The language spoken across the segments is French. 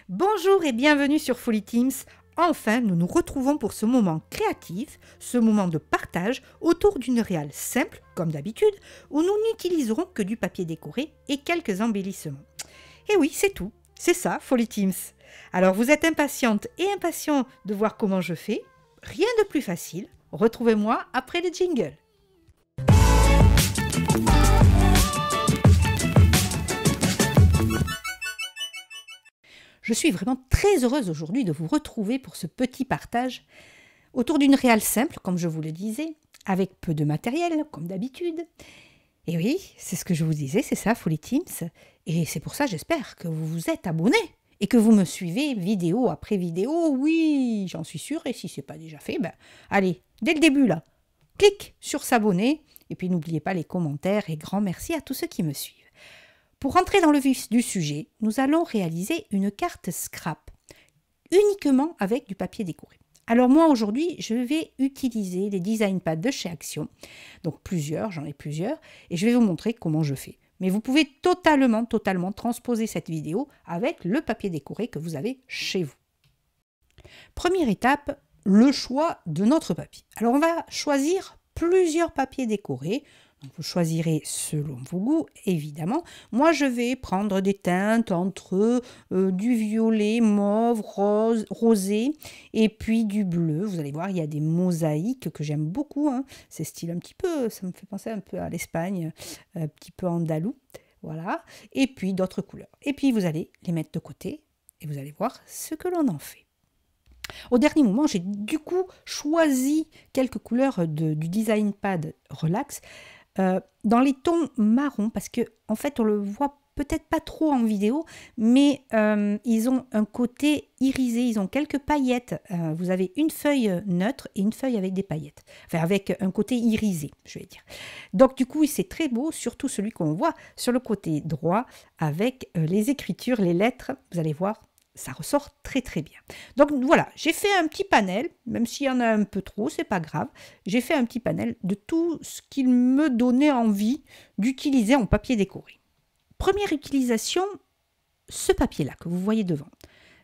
Bonjour et bienvenue sur Folly Teams. Enfin, nous nous retrouvons pour ce moment créatif, ce moment de partage autour d'une réale simple, comme d'habitude, où nous n'utiliserons que du papier décoré et quelques embellissements. Et oui, c'est tout. C'est ça, Folly Teams. Alors, vous êtes impatiente et impatient de voir comment je fais? Rien de plus facile. Retrouvez-moi après le jingle. Je suis vraiment très heureuse aujourd'hui de vous retrouver pour ce petit partage autour d'une réale simple, comme je vous le disais, avec peu de matériel, comme d'habitude. Et oui, c'est ce que je vous disais, c'est ça, Folly Teams. Et c'est pour ça, j'espère, que vous vous êtes abonnés et que vous me suivez vidéo après vidéo. Oui, j'en suis sûre, et si ce n'est pas déjà fait, ben, allez, dès le début, là, clique sur s'abonner. Et puis, n'oubliez pas les commentaires et grand merci à tous ceux qui me suivent. Pour rentrer dans le vif du sujet, nous allons réaliser une carte scrap, uniquement avec du papier décoré. Alors moi aujourd'hui, je vais utiliser les design pads de chez Action, donc plusieurs, j'en ai plusieurs, et je vais vous montrer comment je fais. Mais vous pouvez totalement transposer cette vidéo avec le papier décoré que vous avez chez vous. Première étape, le choix de notre papier. Alors on va choisir plusieurs papiers décorés. Donc vous choisirez selon vos goûts, évidemment. Moi, je vais prendre des teintes entre du violet, mauve, rose, rosé, et puis du bleu. Vous allez voir, il y a des mosaïques que j'aime beaucoup. Hein. C'est style un petit peu, ça me fait penser un peu à l'Espagne, un petit peu andalou. Voilà. Et puis d'autres couleurs. Et puis vous allez les mettre de côté, et vous allez voir ce que l'on en fait. Au dernier moment, j'ai du coup choisi quelques couleurs du Design Pad Relax. Dans les tons marron, parce que en fait on le voit peut-être pas trop en vidéo, mais ils ont un côté irisé, ils ont quelques paillettes. Vous avez une feuille neutre et une feuille avec des paillettes, enfin avec un côté irisé, je vais dire. Donc du coup c'est très beau, surtout celui qu'on voit sur le côté droit avec les écritures, les lettres, vous allez voir. Ça ressort très bien. Donc voilà, j'ai fait un petit panel, même s'il y en a un peu trop, c'est pas grave. J'ai fait un petit panel de tout ce qu'il me donnait envie d'utiliser en papier décoré. Première utilisation, ce papier-là que vous voyez devant.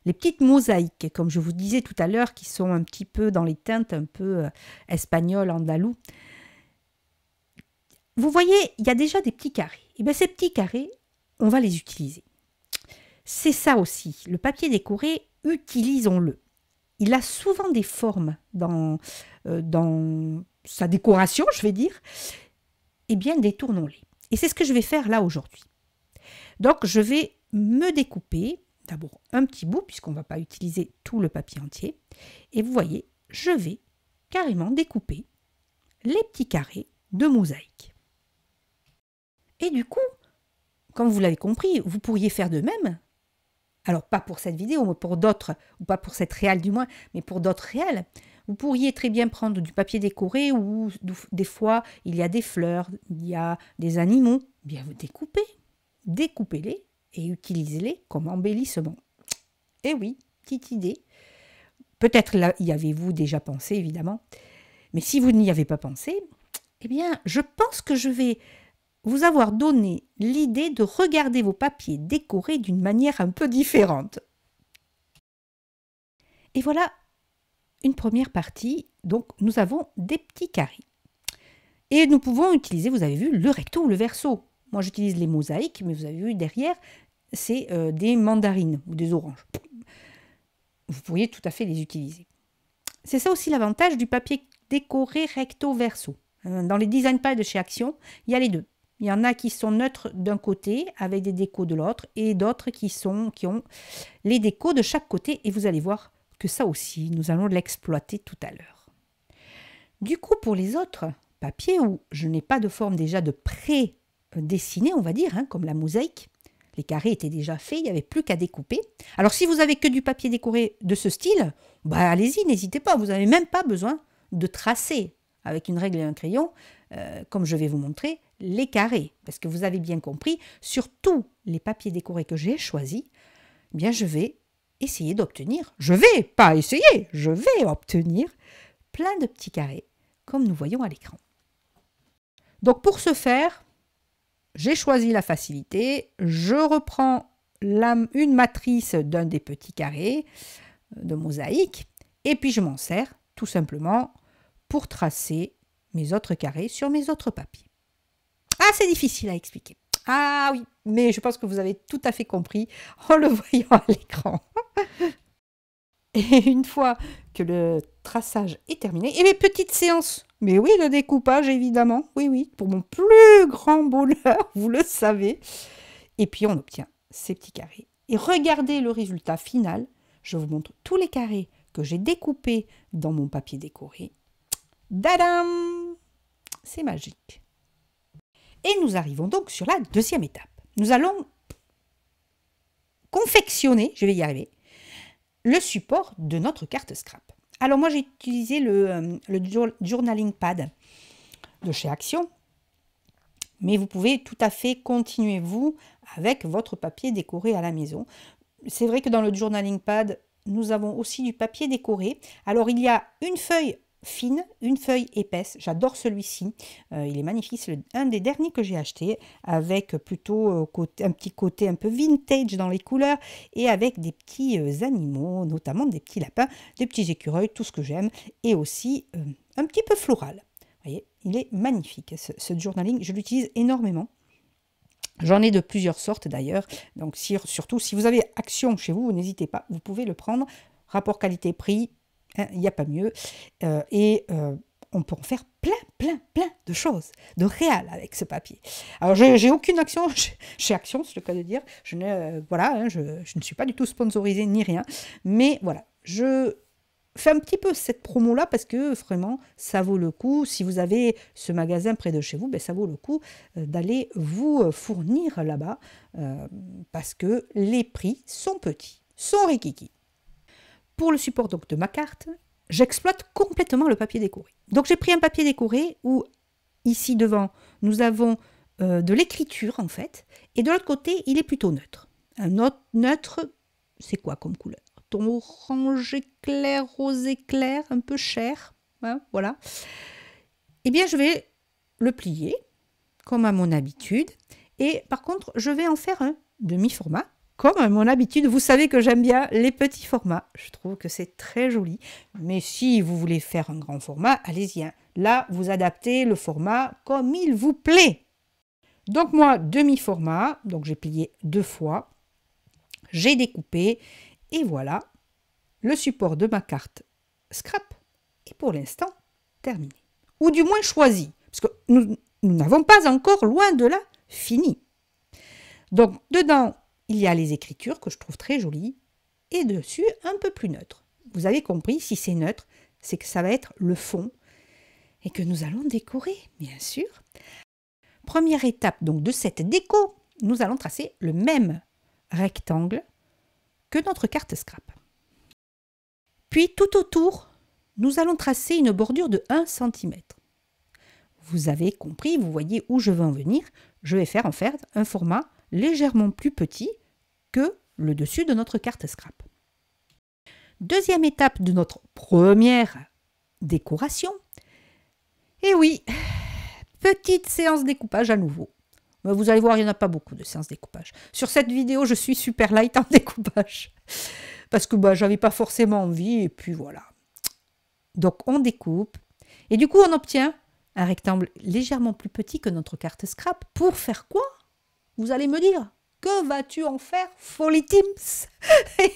Les petites mosaïques, comme je vous disais tout à l'heure, qui sont un petit peu dans les teintes un peu espagnoles, andalou. Vous voyez, il y a déjà des petits carrés. Et bien ces petits carrés, on va les utiliser. C'est ça aussi, le papier décoré, utilisons-le. Il a souvent des formes dans sa décoration, je vais dire. Eh bien, détournons-les. Et c'est ce que je vais faire là aujourd'hui. Donc, je vais me découper, d'abord un petit bout, puisqu'on ne va pas utiliser tout le papier entier. Et vous voyez, je vais carrément découper les petits carrés de mosaïque. Et du coup, comme vous l'avez compris, vous pourriez faire de même. Alors, pas pour cette vidéo, mais pour d'autres, ou pas pour cette réale du moins, mais pour d'autres réales. Vous pourriez très bien prendre du papier décoré où des fois, il y a des fleurs, il y a des animaux. Bien, vous découpez-les et utilisez-les comme embellissement. Et oui, petite idée. Peut-être y avez-vous déjà pensé, évidemment. Mais si vous n'y avez pas pensé, eh bien, je pense que je vais vous avoir donné l'idée de regarder vos papiers décorés d'une manière un peu différente. Et voilà une première partie. Donc, nous avons des petits carrés. Et nous pouvons utiliser, vous avez vu, le recto ou le verso. Moi, j'utilise les mosaïques, mais vous avez vu derrière, c'est des mandarines ou des oranges. Vous pourriez tout à fait les utiliser. C'est ça aussi l'avantage du papier décoré recto-verso. Dans les design pads de chez Action, il y a les deux. Il y en a qui sont neutres d'un côté avec des décos de l'autre et d'autres qui ont les décos de chaque côté. Et vous allez voir que ça aussi, nous allons l'exploiter tout à l'heure. Du coup, pour les autres papiers où je n'ai pas de forme déjà de pré-dessinée, on va dire, hein, comme la mosaïque, les carrés étaient déjà faits, il n'y avait plus qu'à découper. Alors si vous avez que du papier décoré de ce style, bah allez-y, n'hésitez pas, vous n'avez même pas besoin de tracer avec une règle et un crayon, comme je vais vous montrer, les carrés. Parce que vous avez bien compris, sur tous les papiers décorés que j'ai choisis, eh bien je vais essayer d'obtenir, je vais obtenir plein de petits carrés, comme nous voyons à l'écran. Donc pour ce faire, j'ai choisi la facilité, je reprends une matrice d'un des petits carrés de mosaïque et puis je m'en sers tout simplement pour tracer mes autres carrés sur mes autres papiers. Ah, c'est difficile à expliquer. Ah oui, mais je pense que vous avez tout à fait compris en le voyant à l'écran. Et une fois que le traçage est terminé, et mes petites séances, mais oui, le découpage évidemment, oui, oui, pour mon plus grand bonheur, vous le savez. Et puis on obtient ces petits carrés. Et regardez le résultat final. Je vous montre tous les carrés que j'ai découpés dans mon papier décoré. Dadam! C'est magique. Et nous arrivons donc sur la deuxième étape. Nous allons confectionner, je vais y arriver, le support de notre carte scrap. Alors moi j'ai utilisé le journaling pad de chez Action, mais vous pouvez tout à fait continuer vous avec votre papier décoré à la maison. C'est vrai que dans le journaling pad, nous avons aussi du papier décoré. Alors il y a une feuille fine, une feuille épaisse. J'adore celui-ci. Il est magnifique. C'est un des derniers que j'ai acheté avec plutôt un petit côté un peu vintage dans les couleurs et avec des petits animaux, notamment des petits lapins, des petits écureuils, tout ce que j'aime et aussi un petit peu floral. Vous voyez, il est magnifique ce journaling. Je l'utilise énormément. J'en ai de plusieurs sortes d'ailleurs. Donc surtout si vous avez Action chez vous, n'hésitez pas, vous pouvez le prendre. Rapport qualité-prix. Il n'y a pas mieux. On peut en faire plein de choses, de réal avec ce papier. Alors, j'ai aucune action chez Action, c'est le cas de dire. Je ne suis pas du tout sponsorisée ni rien. Mais voilà, je fais un petit peu cette promo-là parce que vraiment, ça vaut le coup. Si vous avez ce magasin près de chez vous, ben, ça vaut le coup d'aller vous fournir là-bas parce que les prix sont petits, sont rikiki. Pour le support donc de ma carte, j'exploite complètement le papier décoré. Donc j'ai pris un papier décoré où ici devant nous avons de l'écriture en fait, et de l'autre côté il est plutôt neutre. Un autre neutre, c'est quoi comme couleur? Ton orange éclair, rose éclair, un peu cher, hein, voilà. Eh bien je vais le plier comme à mon habitude, et par contre je vais en faire un demi-format. Comme à mon habitude, vous savez que j'aime bien les petits formats. Je trouve que c'est très joli. Mais si vous voulez faire un grand format, allez-y. Là, vous adaptez le format comme il vous plaît. Donc moi, demi-format. Donc j'ai plié 2 fois. J'ai découpé. Et voilà, le support de ma carte scrap est pour l'instant terminé. Ou du moins choisi. Parce que nous n'avons pas encore, loin de là, fini. Donc dedans, il y a les écritures que je trouve très jolies et dessus un peu plus neutre. Vous avez compris, si c'est neutre, c'est que ça va être le fond et que nous allons décorer, bien sûr. Première étape donc de cette déco, nous allons tracer le même rectangle que notre carte scrap. Puis tout autour, nous allons tracer une bordure de 1 cm. Vous avez compris, vous voyez où je veux en venir. Je vais faire en fait un format légèrement plus petit que le dessus de notre carte scrap. Deuxième étape de notre première décoration. Et oui, petite séance découpage à nouveau. Vous allez voir, il n'y en a pas beaucoup de séances découpage. Sur cette vidéo, je suis super light en découpage. Parce que j'avais pas forcément envie, et puis voilà. Donc on découpe, et du coup on obtient un rectangle légèrement plus petit que notre carte scrap. Pour faire quoi? Vous allez me dire, que vas-tu en faire, Folly Teams?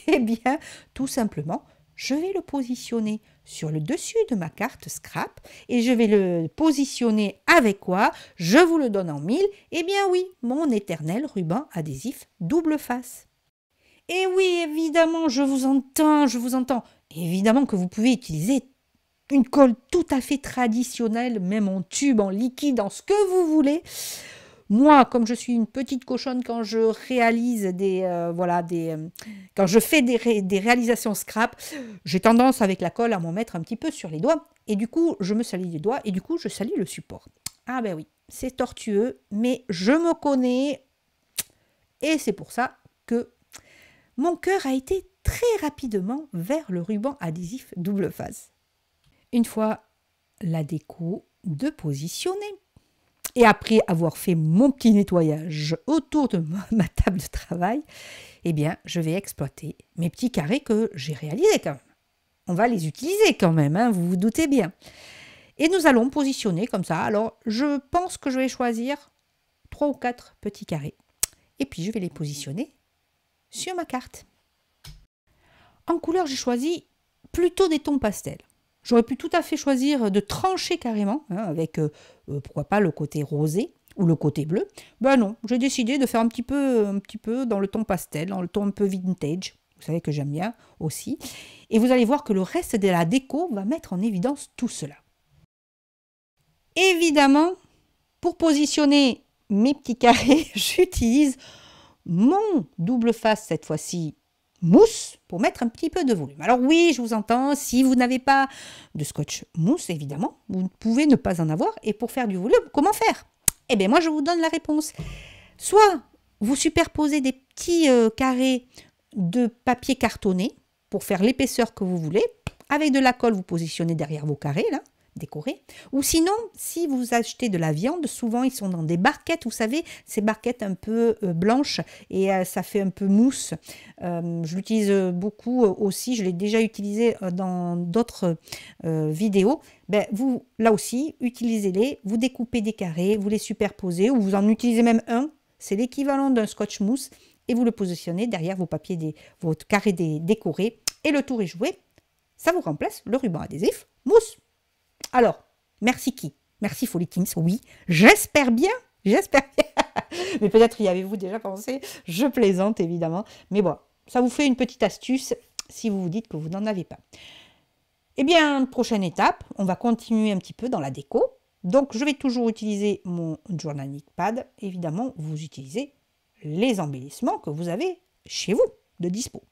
Eh bien, tout simplement, je vais le positionner sur le dessus de ma carte scrap et je vais le positionner avec quoi? Je vous le donne en mille. Eh bien oui, mon éternel ruban adhésif double face. Et oui, évidemment, je vous entends. Évidemment que vous pouvez utiliser une colle tout à fait traditionnelle, même en tube, en liquide, en ce que vous voulez. Moi, comme je suis une petite cochonne quand je réalise quand je fais des réalisations scrap, j'ai tendance avec la colle à m'en mettre un petit peu sur les doigts. Et du coup, je me salis les doigts et du coup, je salis le support. Ah ben oui, c'est tortueux, mais je me connais. Et c'est pour ça que mon cœur a été très rapidement vers le ruban adhésif double face. Une fois la déco de positionner, Et après avoir fait mon petit nettoyage autour de ma table de travail, eh bien, je vais exploiter mes petits carrés que j'ai réalisés quand même. On va les utiliser quand même, hein, vous vous doutez bien. Et nous allons positionner comme ça. Alors, je pense que je vais choisir 3 ou 4 petits carrés. Et puis, je vais les positionner sur ma carte. En couleur, j'ai choisi plutôt des tons pastels. J'aurais pu tout à fait choisir de trancher carrément, hein, avec, pourquoi pas, le côté rosé ou le côté bleu. Ben non, j'ai décidé de faire un petit peu dans le ton pastel, dans le ton un peu vintage. Vous savez que j'aime bien aussi. Et vous allez voir que le reste de la déco va mettre en évidence tout cela. Évidemment, pour positionner mes petits carrés, j'utilise mon double face, cette fois-ci mousse, pour mettre un petit peu de volume. Alors oui, je vous entends, si vous n'avez pas de scotch mousse, évidemment, vous pouvez ne pas en avoir. Et pour faire du volume, comment faire? Eh bien, moi, je vous donne la réponse. Soit vous superposez des petits carrés de papier cartonné pour faire l'épaisseur que vous voulez. Avec de la colle, vous positionnez derrière vos carrés, là, décorés. Ou sinon, si vous achetez de la viande, souvent ils sont dans des barquettes, vous savez, ces barquettes un peu blanches et ça fait un peu mousse. Je l'utilise beaucoup aussi, je l'ai déjà utilisé dans d'autres vidéos. Ben, vous, là aussi, utilisez-les, vous découpez des carrés, vous les superposez ou vous en utilisez même un. C'est l'équivalent d'un scotch mousse et vous le positionnez derrière vos papiers, votre carré décoré et le tour est joué. Ça vous remplace le ruban adhésif mousse. Alors, merci qui? Merci Follikins, oui, j'espère bien. Mais peut-être y avez-vous déjà pensé, je plaisante évidemment. Mais bon, ça vous fait une petite astuce si vous vous dites que vous n'en avez pas. Eh bien, prochaine étape, on va continuer un petit peu dans la déco. Donc, je vais toujours utiliser mon journal pad. Évidemment, vous utilisez les embellissements que vous avez chez vous de dispo.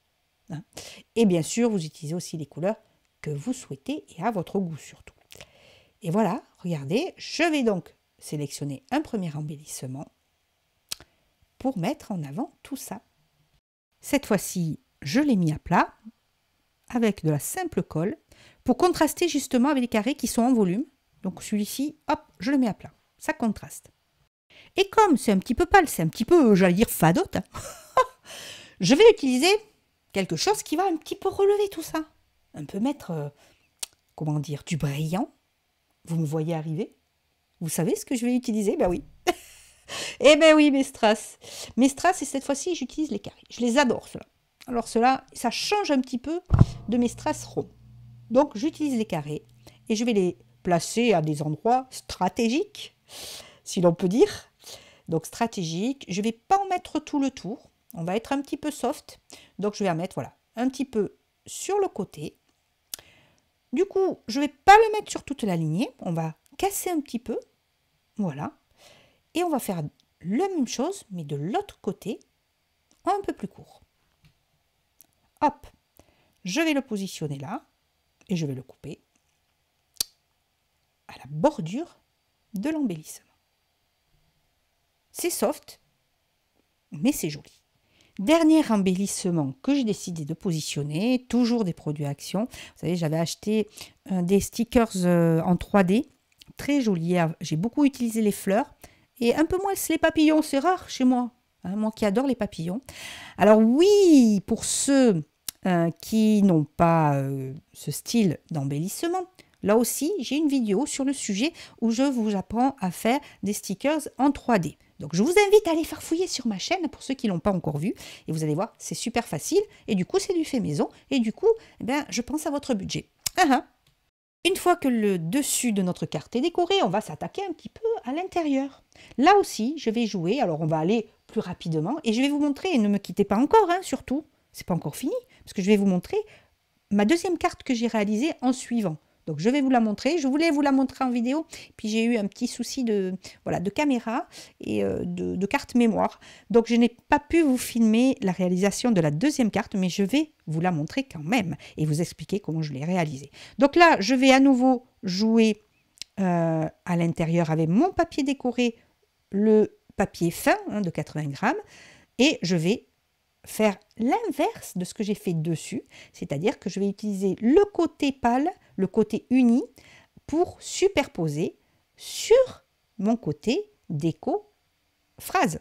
Et bien sûr, vous utilisez aussi les couleurs que vous souhaitez et à votre goût surtout. Et voilà, regardez, je vais donc sélectionner un premier embellissement pour mettre en avant tout ça. Cette fois-ci, je l'ai mis à plat avec de la simple colle pour contraster justement avec les carrés qui sont en volume. Donc celui-ci, hop, je le mets à plat. Ça contraste. Et comme c'est un petit peu pâle, c'est un petit peu, j'allais dire, fadote, je vais utiliser quelque chose qui va un petit peu relever tout ça. Un peu mettre, comment dire, du brillant. Vous me voyez arriver? Vous savez ce que je vais utiliser? Ben oui. Eh ben oui, mes strass. Mes strass, et cette fois-ci, j'utilise les carrés. Je les adore, ceux-là. Alors ceux-là, ça change un petit peu de mes strass ronds. Donc, j'utilise les carrés et je vais les placer à des endroits stratégiques, si l'on peut dire. Donc, stratégique. Je ne vais pas en mettre tout le tour. On va être un petit peu soft. Donc, je vais en mettre, voilà, un petit peu sur le côté. Du coup, je ne vais pas le mettre sur toute la lignée. On va casser un petit peu. Voilà. Et on va faire la même chose, mais de l'autre côté, un peu plus court. Hop. Je vais le positionner là. Et je vais le couper à la bordure de l'embellissement. C'est soft, mais c'est joli. Dernier embellissement que j'ai décidé de positionner, toujours des produits Action. Vous savez, j'avais acheté des stickers en 3D, très jolis. J'ai beaucoup utilisé les fleurs et un peu moins les papillons, c'est rare chez moi. Hein, moi qui adore les papillons. Alors oui, pour ceux qui n'ont pas ce style d'embellissement, là aussi, j'ai une vidéo sur le sujet où je vous apprends à faire des stickers en 3D. Donc, je vous invite à aller farfouiller sur ma chaîne pour ceux qui ne l'ont pas encore vu. Et vous allez voir, c'est super facile. Et du coup, c'est du fait maison. Et du coup, eh bien, je pense à votre budget. Une fois que le dessus de notre carte est décoré, on va s'attaquer un petit peu à l'intérieur. Là aussi, je vais jouer. Alors, on va aller plus rapidement. Et je vais vous montrer, et ne me quittez pas encore, hein, surtout. C'est pas encore fini. Parce que je vais vous montrer ma deuxième carte que j'ai réalisée en suivant. Donc, je vais vous la montrer. Je voulais vous la montrer en vidéo. Puis, j'ai eu un petit souci de caméra et de carte mémoire. Donc, je n'ai pas pu vous filmer la réalisation de la deuxième carte, mais je vais vous la montrer quand même et vous expliquer comment je l'ai réalisée. Donc là, je vais à nouveau jouer à l'intérieur avec mon papier décoré, le papier fin de 80 grammes. Et je vais faire l'inverse de ce que j'ai fait dessus, c'est-à-dire que je vais utiliser le côté pâle, le côté uni, pour superposer sur mon côté déco phrase.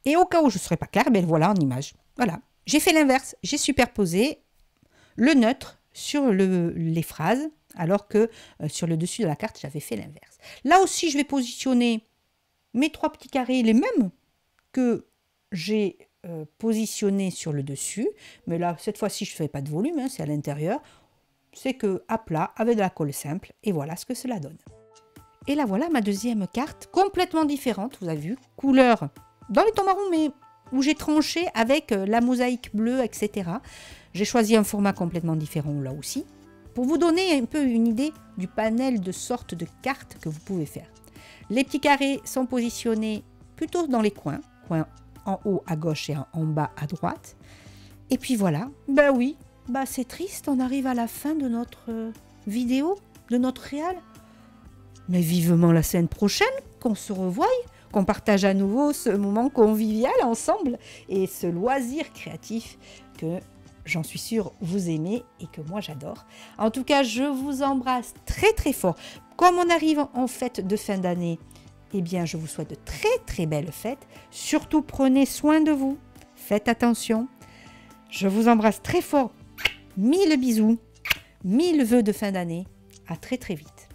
Et au cas où je ne serais pas claire, ben voilà en image. Voilà, j'ai fait l'inverse, j'ai superposé le neutre sur les phrases, alors que sur le dessus de la carte, j'avais fait l'inverse. Là aussi, je vais positionner mes 3 petits carrés, les mêmes que j'ai positionnés sur le dessus. Mais là, cette fois-ci, je ne fais pas de volume, hein, c'est à l'intérieur. C'est que à plat, avec de la colle simple, et voilà ce que cela donne. Et là, voilà ma deuxième carte, complètement différente, vous avez vu, couleur dans les tons marrons, mais où j'ai tranché avec la mosaïque bleue, etc. J'ai choisi un format complètement différent là aussi, pour vous donner un peu une idée du panel de sortes de cartes que vous pouvez faire. Les petits carrés sont positionnés plutôt dans les coins en haut à gauche et en bas à droite. Et puis voilà, bah oui, bah c'est triste, on arrive à la fin de notre vidéo, de notre réal. Mais vivement la semaine prochaine, qu'on se revoie, qu'on partage à nouveau ce moment convivial ensemble et ce loisir créatif que j'en suis sûre vous aimez et que moi j'adore. En tout cas, je vous embrasse très très fort. Comme on arrive en fête de fin d'année, eh bien je vous souhaite de très très belles fêtes. Surtout prenez soin de vous, faites attention. Je vous embrasse très fort. 1000 bisous, 1000 vœux de fin d'année. À très très vite.